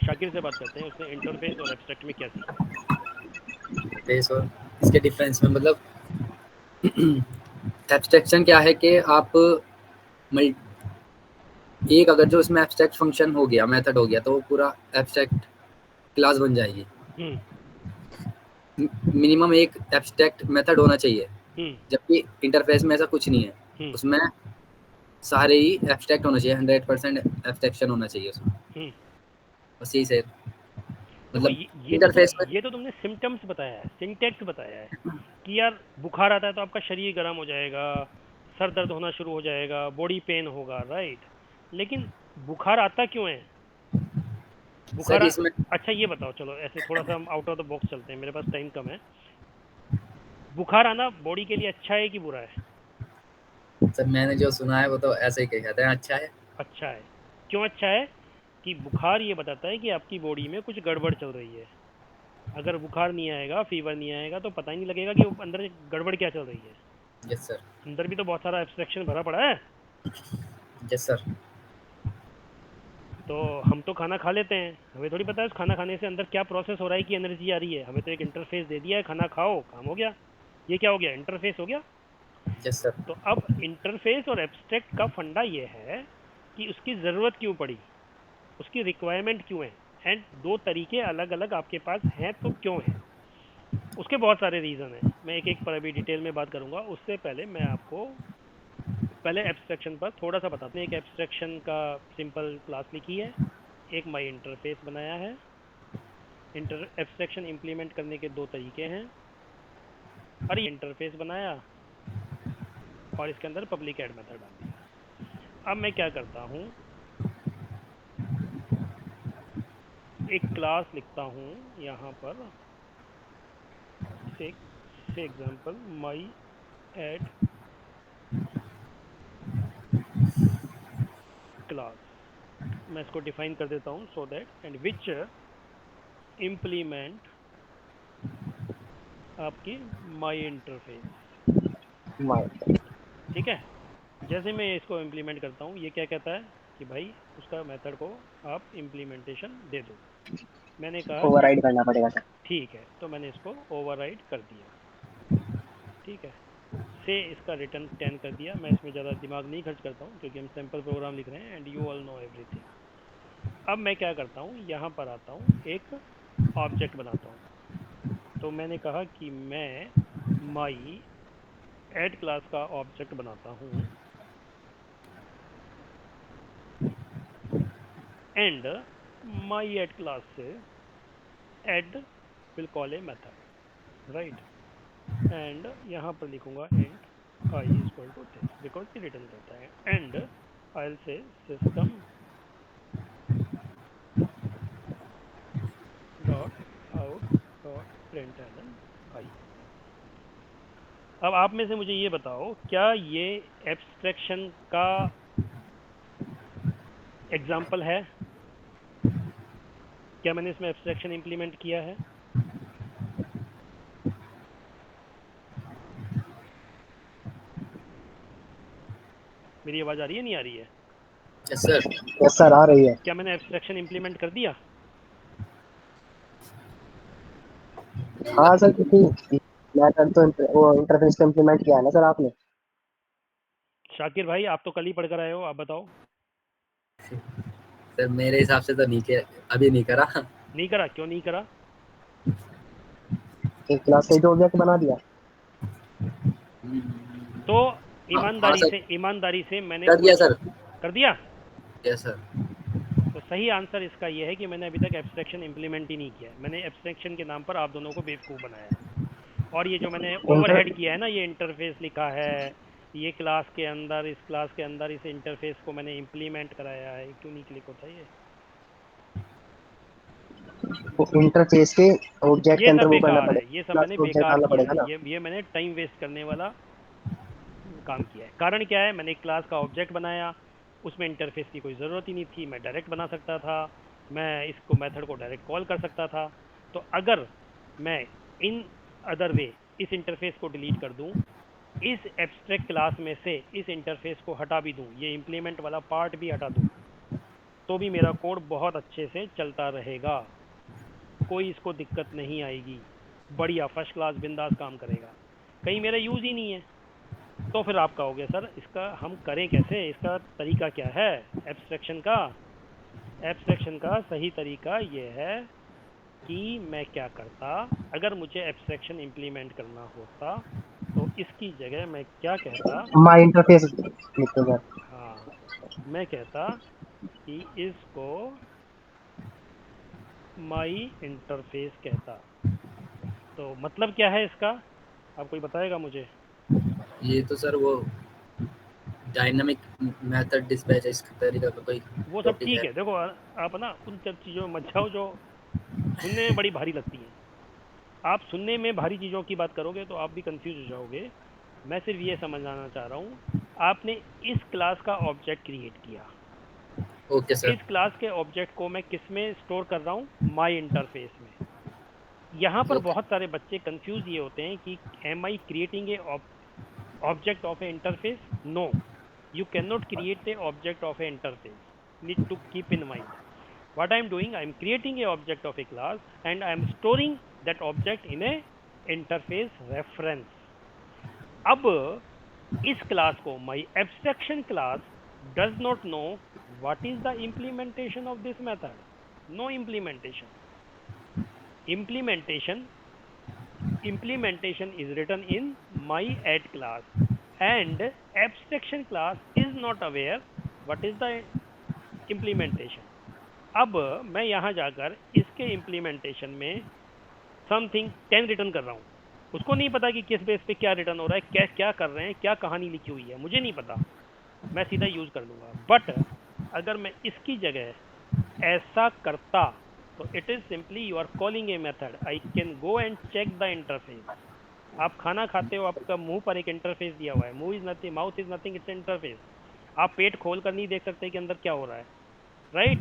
शाकिर से बात करते हैं, उसने इंटरफेस और एब्स्ट्रैक्ट में क्या सीखा। इंटरफेस और इसके डिफरेंस में मतलब एब्स्ट्रैक्शन क्या है कि आप एक अगर जो इसमें एब्स्ट्रैक्ट फंक्शन हो गया, मेथड हो गया, तो वो पूरा एब्स्ट्रैक्ट क्लास बन जाएगी। मिनिमम एक एब्स्ट्रैक्ट मेथड होना चाहिए, जबकि इंटरफेस में ऐसा कुछ नहीं है। उसमें सारे ही एब्स्ट्रैक्ट होना चाहिए, 100% एब्स्ट्रैक्शन होना चाहिए उसमें। बस यही से देखो मतलब ये इंटरफेस में तो तुमने सिम्टम्स बताया है, सिंटेक्स बताया है कि यार बुखार आता है तो आपका शरीर गर्म हो जाएगा, सर दर्द होना शुरू हो जाएगा, बॉडी पेन होगा, राइट। लेकिन बुखार आता क्यों है? सर बुखार इसमें अच्छा ये बताओ, चलो ऐसे थोड़ा सा हम आउट ऑफ द बॉक्स चलते हैं, मेरे पास टाइम कम है। बुखार आना बॉडी के लिए अच्छा है कि बुरा है? सर मैंने जो सुना है वो तो ऐसे ही कहते हैं, अच्छा है। अच्छा है। क्यों अच्छा है? कि बुखार ये बताता है कि आपकी बॉडी में कुछ गड़बड़ चल रही है। अगर बुखार नहीं आएगा, फीवर नहीं आएगा, तो पता ही नहीं लगेगा कि अंदर गड़बड़ क्या चल रही है। Yes sir. अंदर भी तो बहुत सारा एब्स्ट्रैक्शन भरा पड़ा है। Yes sir. तो हम तो खाना खा लेते हैं, हमें थोड़ी पता है उस खाना खाने से अंदर क्या प्रोसेस हो रहा है कि एनर्जी आ रही है। हमें तो एक इंटरफेस दे दिया है, खाना खाओ, काम हो गया। ये क्या हो गया? इंटरफेस हो गया। Yes sir. तो अब इंटरफेस और एब्स्ट्रैक्ट का फंडा ये है कि उसकी ज़रूरत क्यों पड़ी, उसकी रिक्वायरमेंट क्यों है, एंड दो तरीके अलग अलग आपके पास हैं तो क्यों है। उसके बहुत सारे रीज़न हैं, मैं एक एक पर अभी डिटेल में बात करूंगा। उससे पहले मैं आपको पहले एब्स्ट्रैक्शन पर थोड़ा सा बताते हैं। एक एब्स्ट्रैक्शन का सिंपल क्लास लिखी है, एक माई इंटरफेस बनाया है। इंटर एब्स्ट्रैक्शन इंप्लीमेंट करने के दो तरीके हैं। और ये इंटरफेस बनाया और इसके अंदर पब्लिक ऐड मेथड डाल दिया। अब मैं क्या करता हूँ, एक क्लास लिखता हूँ यहाँ पर, से एग्जांपल माई ऐड क्लास। मैं इसको डिफाइन कर देता हूँ, so that and which implement आपकी माई इंटरफेस। ठीक है। जैसे मैं इसको इम्प्लीमेंट करता हूँ, ये क्या कहता है कि भाई उसका मेथड को आप इम्प्लीमेंटेशन दे दो। मैंने कहा कि ओवरराइड करना पड़ेगा सर। ठीक है, तो मैंने इसको ओवरराइड कर दिया। ठीक है, से इसका रिटर्न 10 कर दिया। मैं इसमें ज़्यादा दिमाग नहीं खर्च करता हूँ क्योंकि हम सैम्पल प्रोग्राम लिख रहे हैं and you all know everything. अब मैं क्या करता हूँ, यहाँ पर आता हूँ, एक ऑब्जेक्ट बनाता हूँ। तो मैंने कहा कि मैं माई ऐड क्लास का ऑब्जेक्ट बनाता हूँ एंड माई ऐड क्लास से add will call a method, right. And यहाँ पर लिखूंगा int i is equal to this, because ये रिटर्न करता है। And I will say system dot out dot println i. अब आप में से मुझे ये बताओ, क्या ये एब्स्ट्रैक्शन का एग्जाम्पल है? क्या मैंने इसमें एब्स्ट्रैक्शन इंप्लीमेंट किया है? मेरी आवाज़ आ रही है, नहीं आ रही है? Yes sir. यस सर, आ रही है। क्या मैंने एब्स्ट्रैक्शन इंप्लीमेंट कर दिया? हाँ सर, क्योंकि मेथड तो वो इंटरफेस को इम्प्लीमेंट किया है ना सर आपने। शाकिर भाई, आप तो कल ही पढ़ कर आए हो, आप बताओ। सर मेरे हिसाब से तो नहीं किया, अभी नहीं करा। नहीं करा? क्यों नहीं करा? एक क्लास का ही तो ऑब्जेक्ट बना दिया। तो हाँ हाँ सर, ईमानदारी से मैंने कर दिया पूछ सर। कर दिया। Yes sir. तो सही आंसर इसका यह है कि मैंने अभी तक एब्स्ट्रैक्शन इंप्लीमेंट ही नहीं किया है। मैंने एब्स्ट्रैक्शन के नाम पर आप दोनों को बेवकूफ़ बनाया है। और ये जो मैंने इंटर ओवरहेड किया है ना, ये इंटरफेस लिखा है, ये क्लास के अंदर, इस क्लास के अंदर इस इंटरफेस को मैंने इंप्लीमेंट कराया है, क्यों नहीं क्लिक होता ये? इंटरफेस के ऑब्जेक्ट ये के अंदर सब वो करना बेकार है, ये पड़ेगा, सब क्लास मैंने का ऑब्जेक्ट बेकार डालना किया पड़ेगा है, ना। ये मैंने टाइम वेस्ट करने वाला काम किया है। कारण क्या है? मैंने एक क्लास का ऑब्जेक्ट बनाया, उसमें इंटरफेस की कोई ज़रूरत ही नहीं थी, मैं डायरेक्ट बना सकता था, मैं इसको मेथड को डायरेक्ट कॉल कर सकता था। तो अगर मैं इन अदर वे इस इंटरफेस को डिलीट कर दूं, इस एब्स्ट्रैक्ट क्लास में से इस इंटरफेस को हटा भी दूं, ये इंप्लीमेंट वाला पार्ट भी हटा दूं, तो भी मेरा कोड बहुत अच्छे से चलता रहेगा, कोई इसको दिक्कत नहीं आएगी, बढ़िया फर्स्ट क्लास बिंदास काम करेगा। कहीं मेरा यूज़ ही नहीं है, तो फिर आप कहोगे सर इसका हम करें कैसे, इसका तरीका क्या है एब्स्ट्रैक्शन का? एब्स्ट्रैक्शन का सही तरीका ये है कि मैं क्या करता, अगर मुझे एब्स्ट्रैक्शन इम्प्लीमेंट करना होता तो इसकी जगह मैं क्या कहता, माय इंटरफेस क्लिक कर। हाँ मैं कहता कि इसको माई इंटरफेस कहता। तो मतलब क्या है इसका, आप कोई बताएगा मुझे? ये तो सर वो डायनामिक मेथड डिस्पैच इस तरीका का कोई वो सब टॉपिक ठीक है। है, देखो आप ना उन सब चीज़ों में मत जाओ जो सुनने में बड़ी भारी लगती हैं। आप सुनने में भारी चीज़ों की बात करोगे तो आप भी कंफ्यूज हो जाओगे। मैं सिर्फ ये समझाना चाह रहा हूँ, आपने इस क्लास का ऑब्जेक्ट क्रिएट किया, ओके सर। इस क्लास के ऑब्जेक्ट को मैं किस में स्टोर कर रहा हूँ, माई इंटरफेस में। यहाँ पर ओके बहुत सारे बच्चे कंफ्यूज ये होते हैं कि am I creating a object of a interface? No, you cannot create a object of a interface. Need to keep in mind. What I am doing, I am creating a object of a class and I am storing that object in a interface reference. अब इस class को my abstraction class does not know what is the implementation of this method. No implementation. Implementation implementation is written in my add class and abstraction class is not aware what is the implementation. अब मैं यहाँ जाकर इसके implementation में something 10 return कर रहा हूँ, उसको नहीं पता कि किस बेस पे क्या रिटर्न हो रहा है, क्या क्या कर रहे हैं, क्या कहानी लिखी हुई है, मुझे नहीं पता, मैं सीधा यूज कर लूँगा। बट अगर मैं इसकी जगह ऐसा करता तो it is simply you are calling a method, I can go and check the interface. आप खाना खाते हो, आपका मुंह पर एक इंटरफेस दिया हुआ है, मुंह is nothing, mouth is nothing, it's interface. आप पेट खोल कर नहीं देख सकते कि अंदर क्या हो रहा है, राइट?